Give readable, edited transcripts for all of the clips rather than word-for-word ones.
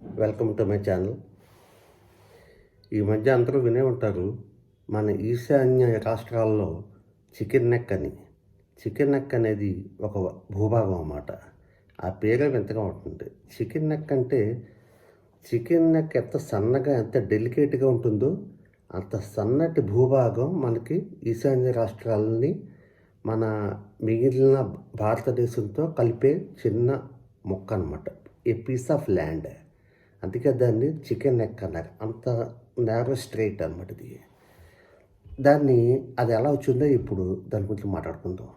Welcome to my channel. ఈ మధ్య అందరూ వినే ఉంటారు, మన ఈశాన్య రాష్ట్రాల్లో చికెన్ నెక్ అనేది ఒక భూభాగం అన్నమాట. ఆ పేరే వింతగా ఉంటుంది. చికెన్ నెక్ అంటే చికెన్ నెక్ ఎంత సన్నగా ఎంత డెలికేట్గా ఉంటుందో అంత సన్నటి భూభాగం మనకి ఈశాన్య రాష్ట్రాలని మన మిగిలిన భారతదేశంతో కలిపే చిన్న మొక్క అన్నమాట. ఏ పీస్ ఆఫ్ ల్యాండ్. అందుకే దాన్ని చికెన్ నెక్ అన్నారు. అంత నేరో స్ట్రైట్ అనమాట ఇది. అది ఎలా వచ్చిందో ఇప్పుడు దాని గురించి మాట్లాడుకుందాం.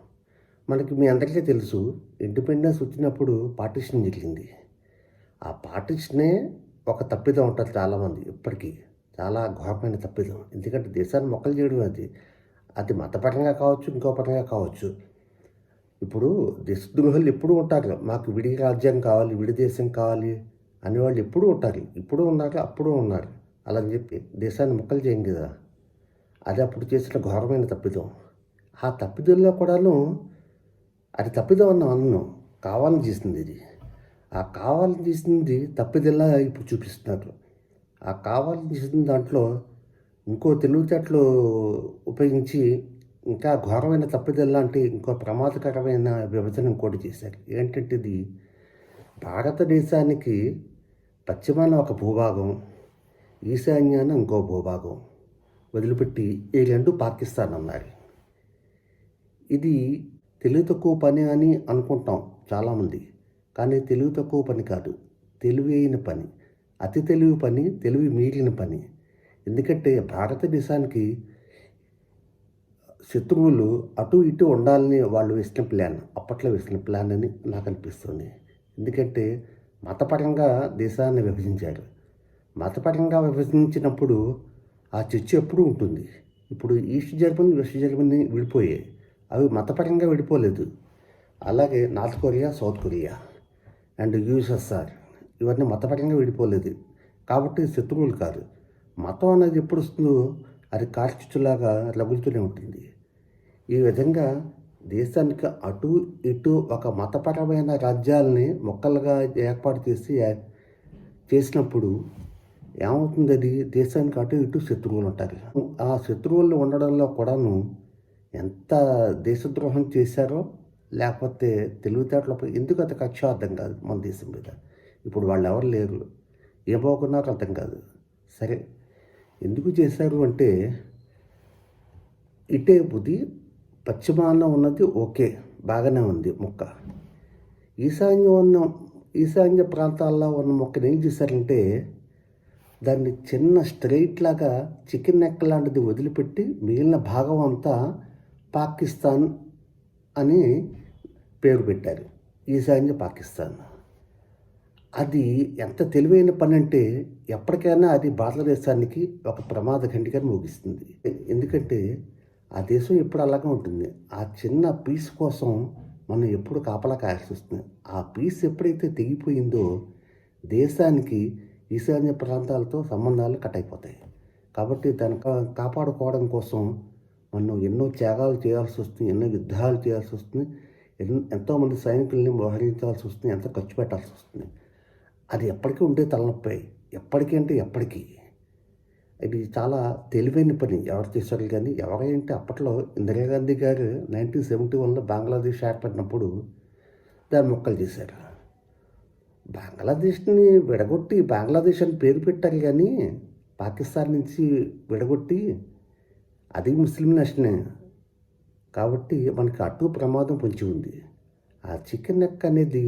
మనకి మీ అందరికీ తెలుసు, ఇండిపెండెన్స్ వచ్చినప్పుడు పార్టీషన్ జరిగింది. ఆ పార్టీషనే ఒక తప్పిదం ఉంటారు చాలామంది ఇప్పటికీ. చాలా ఘోరమైన తప్పిదం. ఎందుకంటే దేశాన్ని మొక్కలు చేయడం అది మతపరంగా కావచ్చు, ఇంకో పరంగా కావచ్చు. ఇప్పుడు దేశద్రోహులు ఎప్పుడూ ఉంటారు. మాకు విడి రాజ్యం కావాలి, విడి దేశం కావాలి అనేవాళ్ళు ఎప్పుడూ ఉంటారు. ఇప్పుడు ఉన్నారు, అప్పుడు ఉన్నారు. అలా అని చెప్పి దేశాన్ని ముక్కలు చేయం కదా. అది అప్పుడు చేసిన ఘోరమైన తప్పిదం. ఆ తప్పిదంలో కూడాను అది తప్పిదం అన్నం కావాలని చేసింది ఇది. ఆ కావాలని చేసింది తప్పిదల్లా ఇప్పుడు చూపిస్తున్నారు. ఆ కావాలని చేసిన దాంట్లో ఇంకో తెలివితేటలు ఉపయోగించి ఇంకా ఘోరమైన తప్పిదల్లాంటి ఇంకో ప్రమాదకరమైన విభజన ఇంకోటి చేశారు. ఏంటంటే ఇది భారతదేశానికి పశ్చిమాన ఒక భూభాగం, ఈశాన్యాన ఇంకో భూభాగం వదిలిపెట్టి ఈ రెండు పాకిస్తాన్ అన్నారు. ఇది తెలివి తక్కువ పని అని అనుకుంటాం చాలామంది. కానీ తెలివి తక్కువ పని కాదు, తెలివి అయిన పని, అతి తెలివి పని, తెలివి మీరిన పని. ఎందుకంటే భారతదేశానికి శత్రువులు అటు ఇటు ఉండాలని వాళ్ళు వేసిన ప్లాన్, అప్పట్లో వేసిన ప్లాన్ అని నాకు అనిపిస్తుంది. ఎందుకంటే మతపరంగా దేశాన్ని విభజించారు. మతపరంగా విభజించినప్పుడు ఆ చర్చ ఎప్పుడూ ఉంటుంది. ఇప్పుడు ఈస్ట్ జర్మనీ, వెస్ట్ జర్మనీ విడిపోయాయి. అవి మతపరంగా విడిపోలేదు. అలాగే north Korea, south Korea and USSR ఇవన్నీ మతపరంగా విడిపోలేదు. కాబట్టి శత్రువులు కాదు. మతం అనేది ఎప్పుడు వస్తుందో అది కార్చిచ్చులాగా రగులుతూనే ఉంటుంది. ఈ విధంగా దేశానికి అటు ఇటు ఒక మతపరమైన రాజ్యాలని మొక్కలుగా ఏర్పాటు చేసినప్పుడు ఏమవుతుంది, అది దేశానికి అటు ఇటు శత్రువులు ఉంటారు. ఆ శత్రువులు ఉండడంలో కూడాను ఎంత దేశద్రోహం చేశారో లేకపోతే తెలివితేటలపై ఎందుకు అంత కక్ష అర్థం కాదు మన దేశం మీద. ఇప్పుడు వాళ్ళు ఎవరు లేరు, ఏమవుకున్నారో అర్థం కాదు. సరే, ఎందుకు చేశారు అంటే ఇటే బుద్ధి పశ్చిమాన ఉన్నది ఓకే, బాగానే ఉంది మొక్క. ఈశాన్య ప్రాంతాల్లో ఉన్న మొక్కను ఏం చేశారంటే దాన్ని చిన్న స్ట్రెయిట్ లాగా చికెన్ నెక్ లాంటిది వదిలిపెట్టి మిగిలిన భాగం అంతా పాకిస్తాన్ అని పేరు పెట్టారు. ఈశాన్య పాకిస్తాన్. అది ఎంత తెలివైన పని అంటే ఎప్పటికైనా అది భారతదేశానికి ఒక ప్రమాద గంటిగా ముగిస్తుంది. ఎందుకంటే ఆ దేశం ఎప్పుడు అలాగే ఉంటుంది. ఆ చిన్న పీస్ కోసం మనం ఎప్పుడు కాపలా కాయాల్సి వస్తుంది. ఆ పీస్ ఎప్పుడైతే తెగిపోయిందో దేశానికి ఈశాన్య ప్రాంతాలతో సంబంధాలు కట్ అయిపోతాయి. కాబట్టి దాన్ని కాపాడుకోవడం కోసం మనం ఎన్నో త్యాగాలు చేయాల్సి వస్తుంది, ఎన్నో యుద్ధాలు చేయాల్సి వస్తుంది, ఎంతోమంది సైనికుల్ని మోహరించాల్సి వస్తుంది, ఎంతో ఖర్చు పెట్టాల్సి వస్తుంది. అది ఎప్పటికీ ఉండే తలనొప్పి. ఎప్పటికీ అంటే ఎప్పటికీ. ఇది చాలా తెలివైన పని ఎవరు చేశారు. కానీ ఎవరైతే అప్పట్లో ఇందిరాగాంధీ గారు 1971లో బంగ్లాదేశ్ ఏర్పడినప్పుడు దాన్ని మొక్కలు చేశారు. బంగ్లాదేశ్ని విడగొట్టి బంగ్లాదేశ్ అని పేరు పెట్టారు. కానీ పాకిస్తాన్ నుంచి విడగొట్టి అది ముస్లిం నేషనే కాబట్టి మనకి అటు ప్రమాదం పొంచి ఉంది. ఆ చికెన్ నెక్ అనేది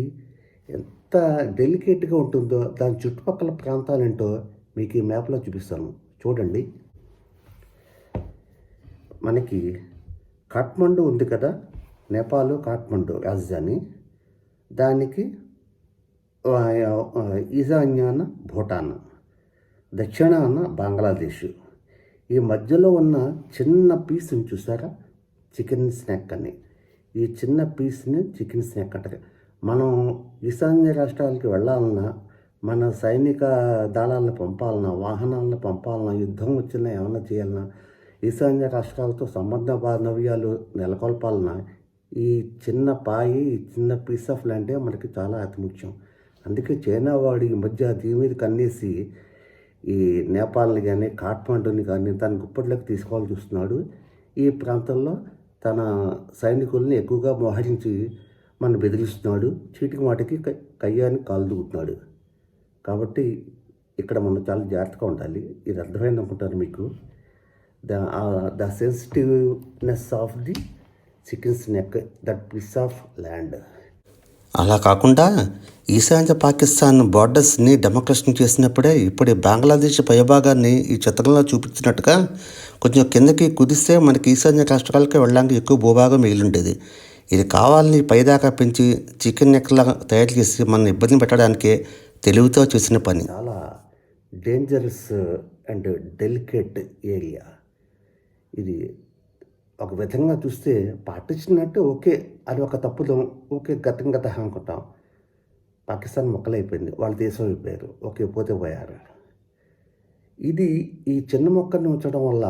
ఎంత డెలికేట్గా ఉంటుందో దాని చుట్టుపక్కల ప్రాంతాలేంటో మీకు ఈ మ్యాప్లో చూపిస్తాను చూడండి. మనకి కాఠ్మండు ఉంది కదా, నేపాల్ కాఠ్మండు రాజధాని. దానికి ఈశాన్యాన భూటాన్, దక్షిణాన బంగ్లాదేశ్. ఈ మధ్యలో ఉన్న చిన్న పీస్ని చూసారా, చికెన్ స్నాక్ అని. ఈ చిన్న పీస్ని చికెన్ స్నాక్ అంటారు. మనం ఈశాన్య రాష్ట్రాలకి వెళ్ళాలన్నా, మన సైనిక దళాలను పంపాలన్నా, వాహనాలను పంపాలన్నా, యుద్ధం వచ్చినా ఏమన్నా చేయాలన్నా, ఈశాన్య రాష్ట్రాలతో సంబంధ బాంధవ్యాలు నెలకొల్పాలన్నా ఈ చిన్న పీస్ ఆఫ్ ల్యాండే మనకి చాలా అతి ముఖ్యం. అందుకే చైనా వాడు ఈ మధ్య దీని మీద కన్నేసి ఈ నేపాల్ని కానీ కాఠ్మండూని కానీ తన గుప్పట్లోకి తీసుకోవాలని చూస్తున్నాడు. ఈ ప్రాంతంలో తన సైనికుల్ని ఎక్కువగా మోహరించి మనం బెదిరిస్తున్నాడు. చీటికి మాటికి కయ్యాన్ని కాలు దూకుతున్నాడు. కాబట్టి ఇక్కడ మనం చాలా జాగ్రత్తగా ఉండాలి. ఇది అర్థమైంది అనుకుంటాను మీకు. The sensitiveness of the chicken's neck, that piece of land. అలా కాకుండా ఈశాన్య పాకిస్తాన్ బార్డర్స్ని డెమోక్రషన్ చేసినప్పుడే ఇప్పుడు బంగ్లాదేశ్ పైభాగాన్ని ఈ చిత్రంలో చూపించినట్టుగా కొంచెం కిందకి కుదిస్తే మనకి ఈశాన్య రాష్ట్రాలకి వెళ్ళడానికి ఎక్కువ భూభాగం మిగిలిండేది. ఇది కావాలని పైదాకా పెంచి చికెన్ నెక్లా తయారు చేసి మన ఇబ్బంది పెట్టడానికే తెలివితో చేసిన పని. చాలా డేంజరస్ అండ్ డెలికేట్ ఏరియా ఇది. ఒక విధంగా చూస్తే పాటించినట్టు ఓకే, అది ఒక తప్పుదం, ఓకే గతం అనుకుంటాం. పాకిస్తాన్ మొక్కలైపోయింది, వాళ్ళ దేశం అయిపోయారు, ఓకే పోతే పోయారు. ఇది ఈ చిన్న మొక్కని ఉంచడం వల్ల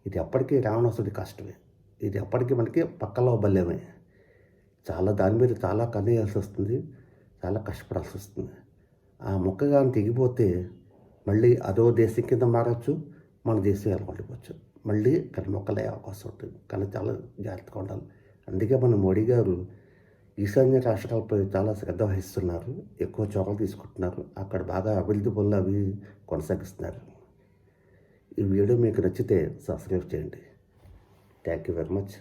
ఇది ఎప్పటికీ రావణాసుడి కష్టమే. ఇది ఎప్పటికీ మనకి పక్కలో బల్యమే. దాని మీద చాలా కన్నేయాల్సి వస్తుంది, చాలా కష్టపడాల్సి వస్తుంది. ఆ మొక్క కానీ తెగిపోతే మళ్ళీ అదో దేశం కింద మారచ్చు, మన దేశం వెళ్ళకొట్టుకోవచ్చు, మళ్ళీ కానీ మొక్కలే అవకాశం ఉంటుంది. కానీ చాలా జాగ్రత్తగా ఉండాలి. అందుకే మన మోడీ గారు ఈశాన్య రాష్ట్రాలపై చాలా శ్రద్ధ వహిస్తున్నారు, ఎక్కువ చొరవ తీసుకుంటున్నారు, అక్కడ బాగా అభివృద్ధి పనులు అవి కొనసాగిస్తున్నారు. ఈ వీడియో మీకు నచ్చితే సబ్స్క్రైబ్ చేయండి. Thank you very much.